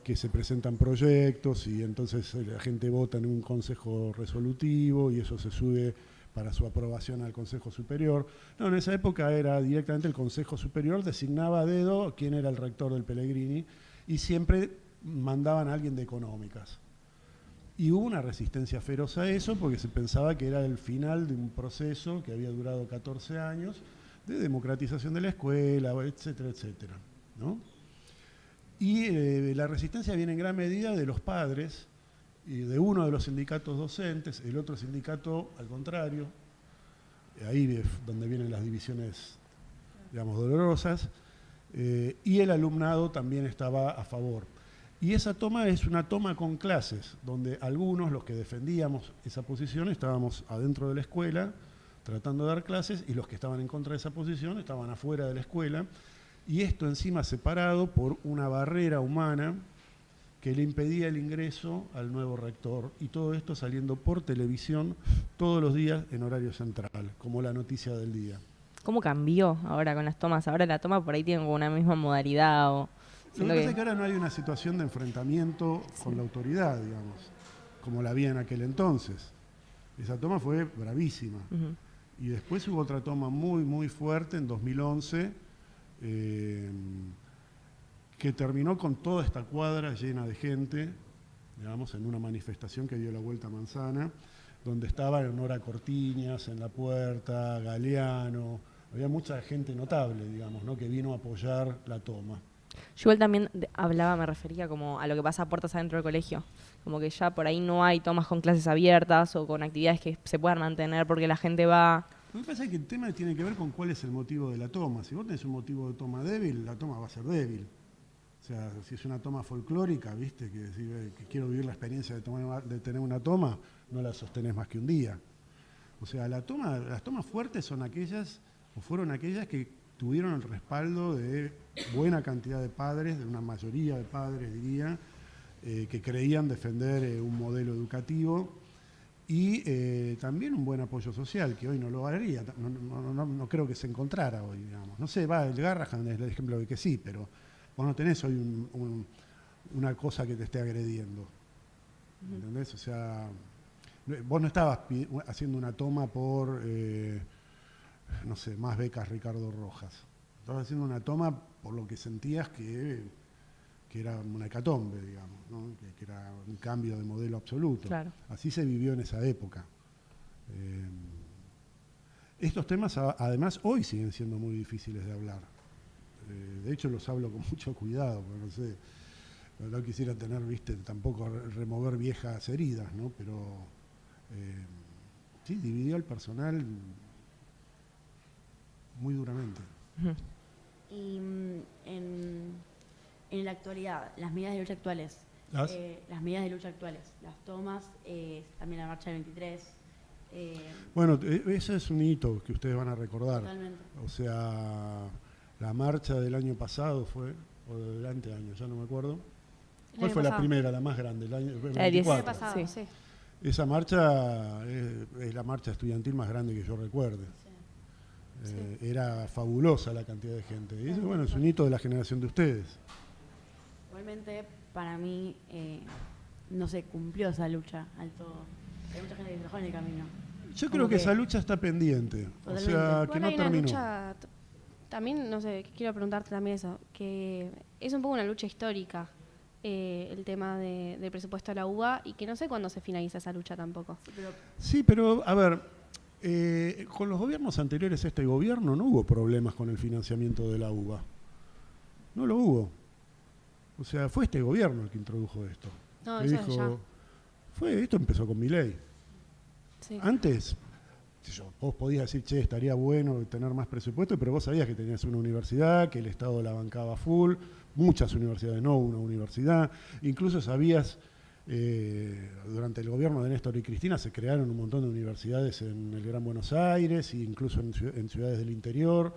Speaker 4: que se presentan proyectos y entonces la gente vota en un consejo resolutivo y eso se sube para su aprobación al Consejo Superior. No, en esa época era directamente el Consejo Superior, designaba a dedo quién era el rector del Pellegrini y siempre mandaban a alguien de económicas. Y hubo una resistencia feroz a eso porque se pensaba que era el final de un proceso que había durado 14 años de democratización de la escuela, etcétera, etcétera, ¿no? Y la resistencia viene en gran medida de los padres y de uno de los sindicatos docentes, el otro sindicato al contrario, ahí es donde vienen las divisiones, digamos, dolorosas, y el alumnado también estaba a favor. Y esa toma es una toma con clases, donde algunos, los que defendíamos esa posición, estábamos adentro de la escuela tratando de dar clases y los que estaban en contra de esa posición estaban afuera de la escuela. Y esto encima separado por una barrera humana que le impedía el ingreso al nuevo rector. Y todo esto saliendo por televisión todos los días en horario central, como la noticia del día.
Speaker 2: ¿Cómo cambió ahora con las tomas? Ahora la toma por ahí tiene como una misma modalidad.
Speaker 4: Lo que pasa es que ahora no hay una situación de enfrentamiento con la autoridad, digamos, como la había en aquel entonces. Esa toma fue bravísima. Y después hubo otra toma muy, muy fuerte en 2011, que terminó con toda esta cuadra llena de gente, digamos, en una manifestación que dio la vuelta a Manzana, donde estaba Nora Cortiñas en la puerta, Galeano, había mucha gente notable, digamos, ¿no? Que vino a apoyar la toma.
Speaker 2: Yo igual también me refería como a lo que pasa a puertas adentro del colegio, como que ya por ahí no hay tomas con clases abiertas o con actividades que se puedan mantener porque la gente va...
Speaker 4: Lo que pasa es que el tema tiene que ver con cuál es el motivo de la toma. Si vos tenés un motivo de toma débil, la toma va a ser débil. O sea, si es una toma folclórica, ¿viste? Que quiero vivir la experiencia de tener una toma, no la sostenés más que un día. O sea, las tomas fuertes son aquellas, o fueron aquellas que tuvieron el respaldo de buena cantidad de padres, de una mayoría de padres, diría, que creían defender un modelo educativo y también un buen apoyo social, que hoy no lo haría, no creo que se encontrara hoy, digamos. No sé, el Garrahan es el ejemplo de que sí, pero vos no tenés hoy una cosa que te esté agrediendo, ¿entendés? O sea, vos no estabas haciendo una toma por, no sé, más becas Ricardo Rojas. Estabas haciendo una toma por lo que sentías que era una hecatombe, digamos, ¿no? Que era un cambio de modelo absoluto.
Speaker 2: Claro.
Speaker 4: Así se vivió en esa época. Estos temas, además, hoy siguen siendo muy difíciles de hablar. De hecho, los hablo con mucho cuidado, porque no sé, no quisiera tener, tampoco remover viejas heridas, ¿no? Pero sí, dividió al personal muy duramente.
Speaker 1: Y en la actualidad, las medidas de lucha actuales, las medidas de lucha actuales, las tomas, también la marcha del 23.
Speaker 4: Bueno, ese es un hito que ustedes van a recordar.
Speaker 1: Totalmente.
Speaker 4: O sea, la marcha del año pasado fue, o del anteaño, ya no me acuerdo. ¿Cuál fue la primera, la más grande? El año
Speaker 7: El
Speaker 4: 24.
Speaker 7: pasado, sí.
Speaker 4: Esa marcha es la marcha estudiantil más grande que yo recuerde. Era fabulosa la cantidad de gente. Y eso, bueno, es un hito de la generación de ustedes.
Speaker 1: Igualmente, para mí, no se cumplió esa lucha al todo. Hay mucha gente que se dejó en el camino.
Speaker 4: Yo creo que esa lucha está pendiente. O sea, que
Speaker 7: Igual
Speaker 4: no
Speaker 7: hay una
Speaker 4: terminó.
Speaker 7: lucha, también, no sé, quiero preguntarte también eso, que es un poco una lucha histórica el tema del presupuesto de la UBA y que no sé cuándo se finaliza esa lucha tampoco.
Speaker 4: Sí, pero a ver, con los gobiernos anteriores a este gobierno no hubo problemas con el financiamiento de la UBA. No lo hubo. O sea, fue este gobierno el que introdujo esto.
Speaker 7: No,
Speaker 4: Que
Speaker 7: eso es ya.
Speaker 4: esto empezó con Milei.
Speaker 7: Sí.
Speaker 4: Antes, vos podías decir, che, estaría bueno tener más presupuesto, pero vos sabías que tenías una universidad, que el Estado la bancaba full, muchas universidades, no una universidad. Incluso sabías, durante el gobierno de Néstor y Cristina se crearon un montón de universidades en el Gran Buenos Aires e incluso en ciudades del interior.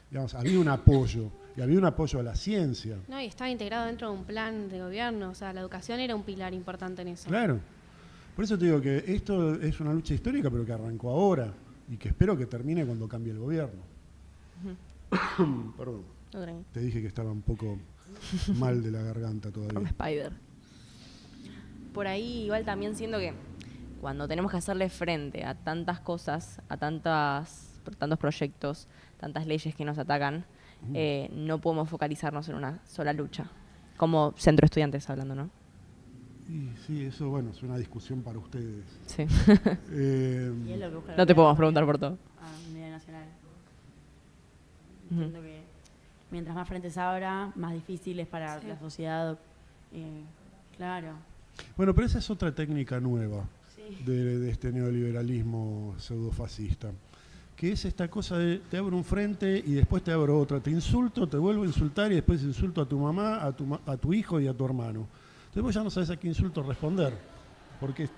Speaker 4: Digamos, había un apoyo, y había un apoyo a la ciencia.
Speaker 7: No, y estaba integrado dentro de un plan de gobierno, o sea, la educación era un pilar importante en eso.
Speaker 4: Claro. Por eso te digo que esto es una lucha histórica, pero que arrancó ahora y que espero que termine cuando cambie el gobierno. Perdón. Te dije que estaba un poco mal de la garganta
Speaker 2: From
Speaker 4: todavía.
Speaker 2: Spider. Por ahí igual también siento que cuando tenemos que hacerle frente a tantas cosas, a tantos proyectos, tantas leyes que nos atacan, no podemos focalizarnos en una sola lucha. Como centro estudiantes hablando, ¿no?
Speaker 4: Y sí, eso bueno, es una discusión para ustedes.
Speaker 2: Sí.
Speaker 1: Y es lo que busca
Speaker 2: No te podemos preguntar por todo.
Speaker 1: A nivel nacional. Entiendo que mientras más frentes abra, más difícil es para la sociedad. Claro.
Speaker 4: Bueno, pero esa es otra técnica nueva de este neoliberalismo pseudofascista, que es esta cosa de te abro un frente y después te abro otra, te insulto, te vuelvo a insultar y después insulto a tu mamá, a tu hijo y a tu hermano. Entonces vos ya no sabes a qué insulto responder, porque,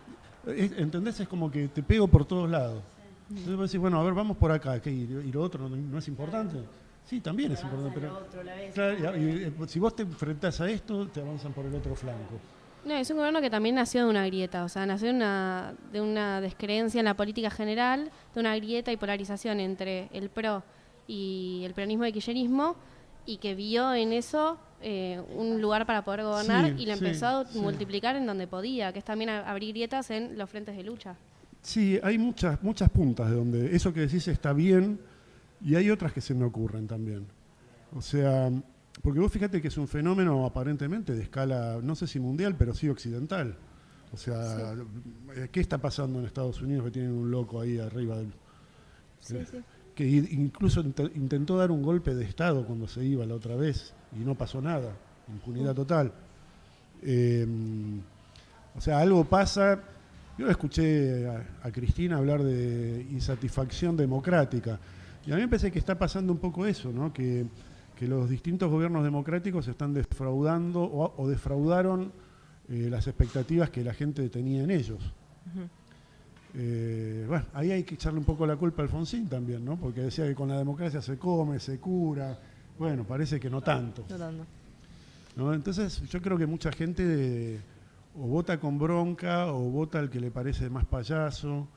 Speaker 4: ¿entendés? Es como que te pego por todos lados. Entonces vos decís, bueno, a ver, vamos por acá, ¿qué? ¿Y lo otro no es importante? Sí, también es importante, pero claro, si vos te enfrentás a esto, te avanzan por el otro flanco.
Speaker 7: No, es un gobierno que también nació de una grieta, o sea, nació de una descreencia en la política general, de una grieta y polarización entre el PRO y el peronismo y el kirchnerismo, y que vio en eso un lugar para poder gobernar y lo empezó a multiplicar en donde podía, que es también abrir grietas en los frentes de lucha.
Speaker 4: Sí, hay muchas puntas de donde eso que decís está bien y hay otras que se me ocurren también. O sea, porque vos fíjate que es un fenómeno aparentemente de escala, no sé si mundial, pero sí occidental. O sea, ¿qué está pasando en Estados Unidos que tienen un loco ahí arriba del... que incluso intentó dar un golpe de Estado cuando se iba la otra vez y no pasó nada, impunidad total. O sea, algo pasa. Yo escuché a Cristina hablar de insatisfacción democrática y a mí me parece que está pasando un poco eso, ¿no? Que los distintos gobiernos democráticos están defraudando o defraudaron las expectativas que la gente tenía en ellos. Bueno, ahí hay que echarle un poco la culpa a Alfonsín también, ¿no? Porque decía que con la democracia se come, se cura. Bueno, parece que no tanto.
Speaker 2: No tanto.
Speaker 4: ¿No? Entonces yo creo que mucha gente o vota con bronca o vota al que le parece más payaso,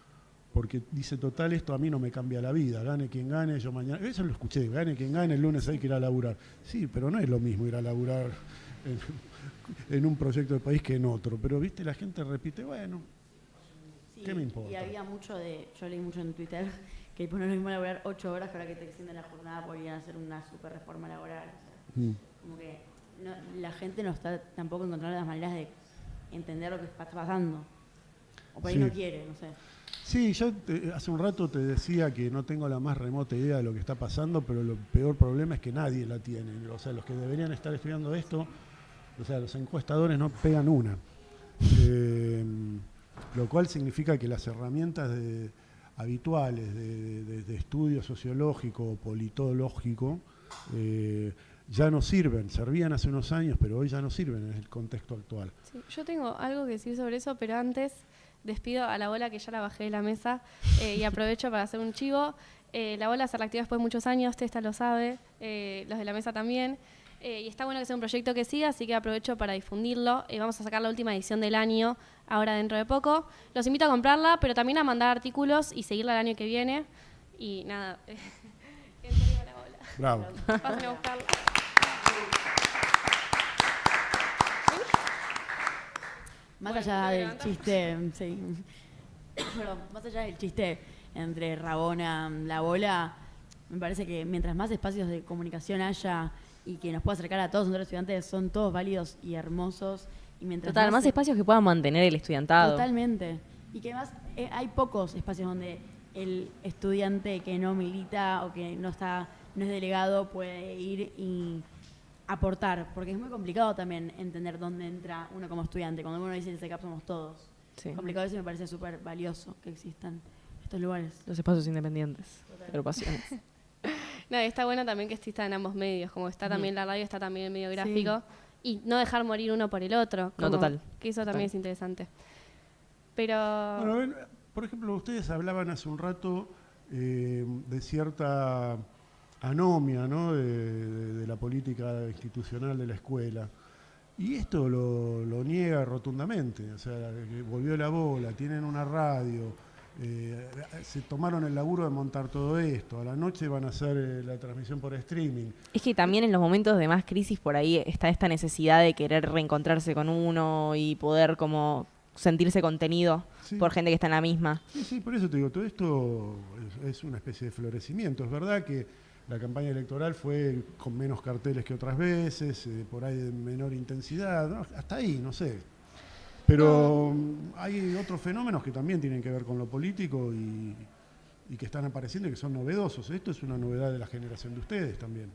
Speaker 4: porque dice, total, esto a mí no me cambia la vida, gane quien gane, yo mañana... Eso lo escuché, gane quien gane, el lunes hay que ir a laburar. Sí, pero no es lo mismo ir a laburar en un proyecto de país que en otro. Pero, viste, la gente repite, bueno...
Speaker 1: Sí,
Speaker 4: ¿qué me importa?
Speaker 1: Y había yo leí mucho en Twitter que no es lo mismo laburar 8 horas que ahora que te extienden la jornada por ir a hacer una super reforma laboral. O sea, como que la gente no está tampoco encontrando las maneras de entender lo que está pasando. O por ahí no quiere, no sé.
Speaker 4: Sí, yo hace un rato te decía que no tengo la más remota idea de lo que está pasando, pero el peor problema es que nadie la tiene. O sea, los que deberían estar estudiando esto, o sea, los encuestadores no pegan una. Lo cual significa que las herramientas habituales de estudio sociológico o politológico ya no sirven. Servían hace unos años, pero hoy ya no sirven en el contexto actual.
Speaker 7: Sí, yo tengo algo que decir sobre eso, pero antes despido a la bola que ya la bajé de la mesa y aprovecho para hacer un chivo. La bola se reactivó después de muchos años, Testa lo sabe, los de la mesa también. Y está bueno que sea un proyecto que siga, así que aprovecho para difundirlo. Vamos a sacar la última edición del año, ahora dentro de poco. Los invito a comprarla, pero también a mandar artículos y seguirla el año que viene. Y nada, en serio la bola.
Speaker 4: Bravo.
Speaker 7: Pasen a buscarla.
Speaker 1: Más
Speaker 7: Bueno,
Speaker 1: allá
Speaker 7: ¿te
Speaker 1: del
Speaker 7: levantás?
Speaker 1: chiste, sí. Perdón, más allá del chiste entre Rabona, la bola, me parece que mientras más espacios de comunicación haya y que nos pueda acercar a todos nosotros estudiantes, son todos válidos y hermosos. Y mientras
Speaker 2: Total, más espacios que puedan mantener el estudiantado.
Speaker 1: Totalmente. Y que además hay pocos espacios donde el estudiante que no milita o que no es delegado puede ir y aportar, porque es muy complicado también entender dónde entra uno como estudiante. Cuando uno dice el SECAP somos todos.
Speaker 2: Sí.
Speaker 1: Complicado eso, y me parece súper valioso que existan estos lugares.
Speaker 2: Los espacios independientes, agrupaciones.
Speaker 7: No, está bueno también que exista en ambos medios, como está también la radio, está también el medio gráfico, y no dejar morir uno por el otro.
Speaker 2: No, total.
Speaker 7: Que eso también es interesante. Pero...
Speaker 4: Bueno, por ejemplo, ustedes hablaban hace un rato de cierta anomia, ¿no? de la política institucional de la escuela. Y esto lo niega rotundamente. O sea, que volvió la bola, tienen una radio, se tomaron el laburo de montar todo esto. A la noche van a hacer la transmisión por streaming.
Speaker 2: Es que también en los momentos de más crisis por ahí está esta necesidad de querer reencontrarse con uno y poder como sentirse contenido por gente que está en la misma.
Speaker 4: Sí, por eso te digo, todo esto es una especie de florecimiento. Es verdad que la campaña electoral fue con menos carteles que otras veces, por ahí de menor intensidad, ¿no? Hasta ahí, no sé. Pero hay otros fenómenos que también tienen que ver con lo político y que están apareciendo y que son novedosos. Esto es una novedad de la generación de ustedes también.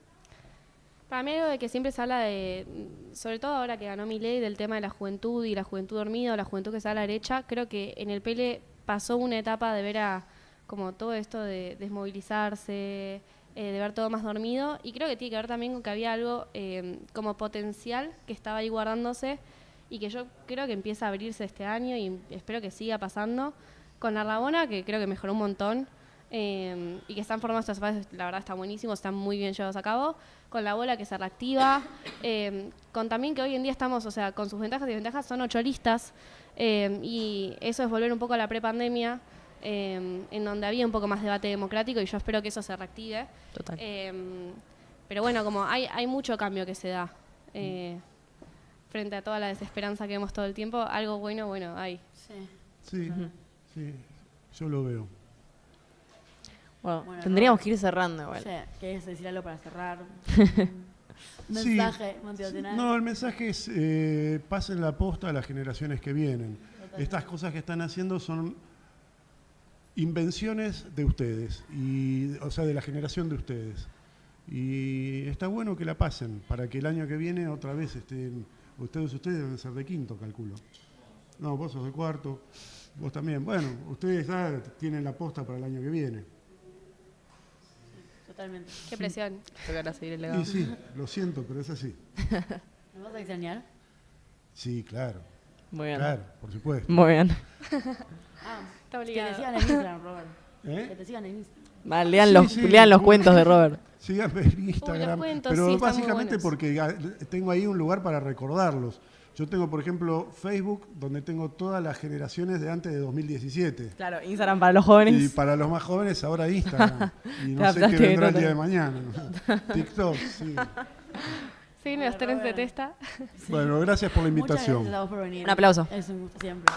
Speaker 7: Para mí algo de que siempre se habla de, sobre todo ahora que ganó Milei, del tema de la juventud y la juventud dormida o la juventud que está a la derecha, creo que en el PL pasó una etapa de ver a como todo esto de desmovilizarse, de ver todo más dormido, y creo que tiene que ver también con que había algo como potencial que estaba ahí guardándose y que yo creo que empieza a abrirse este año y espero que siga pasando con la Rabona, que creo que mejoró un montón. Y que están formados estos espacios, la verdad está buenísimo, están muy bien llevados a cabo, con la bola que se reactiva, con también que hoy en día estamos, o sea, con sus ventajas y desventajas, son 8 listas, y eso es volver un poco a la prepandemia, en donde había un poco más debate democrático, y yo espero que eso se reactive.
Speaker 2: Total.
Speaker 7: Pero bueno, como hay mucho cambio que se da, frente a toda la desesperanza que vemos todo el tiempo, algo bueno hay.
Speaker 4: Sí, sí, yo lo veo.
Speaker 2: Bueno,
Speaker 1: Bueno,
Speaker 2: tendríamos que ir cerrando igual.
Speaker 1: ¿Querés decir algo para cerrar?
Speaker 4: Sí.
Speaker 1: Mensaje motivacional.
Speaker 4: No, el mensaje es pasen la posta a las generaciones que vienen. Estas cosas que están haciendo son invenciones de ustedes, o sea, de la generación de ustedes. Y está bueno que la pasen, para que el año que viene otra vez estén... Ustedes deben ser de quinto, calculo. No, vos sos de cuarto, vos también. Bueno, ustedes ya tienen la posta para el año que viene.
Speaker 1: Totalmente.
Speaker 7: Qué presión.
Speaker 2: Tocará seguir el legado.
Speaker 4: Y sí, lo siento, pero es así.
Speaker 1: ¿Nos vas a extrañar?
Speaker 4: Sí, claro.
Speaker 2: Muy bien.
Speaker 4: Claro, por supuesto.
Speaker 2: Muy bien.
Speaker 7: Está
Speaker 1: Que te
Speaker 7: obligado.
Speaker 1: sigan en Instagram, Robert. Que
Speaker 4: ¿Eh?
Speaker 1: te sigan en Instagram.
Speaker 2: Va,
Speaker 4: Sí,
Speaker 2: lean los cuentos de Robert.
Speaker 4: Síganme en Instagram.
Speaker 7: los cuentos,
Speaker 4: pero
Speaker 7: sí, están muy
Speaker 4: básicamente
Speaker 7: buenos.
Speaker 4: porque tengo ahí un lugar para recordarlos. Yo tengo, por ejemplo, Facebook, donde tengo todas las generaciones de antes de 2017.
Speaker 2: Claro, Instagram para los jóvenes.
Speaker 4: Y para los más jóvenes ahora Instagram. Y no
Speaker 2: Te
Speaker 4: sé qué
Speaker 2: adaptaste
Speaker 4: vendrá el
Speaker 2: total.
Speaker 4: día de mañana. TikTok, sí.
Speaker 7: Sí, los trenes de testa.
Speaker 4: Bueno, gracias por la
Speaker 1: Muchas
Speaker 4: invitación.
Speaker 1: gracias a vos por venir.
Speaker 2: Un aplauso.
Speaker 1: Es un gusto siempre.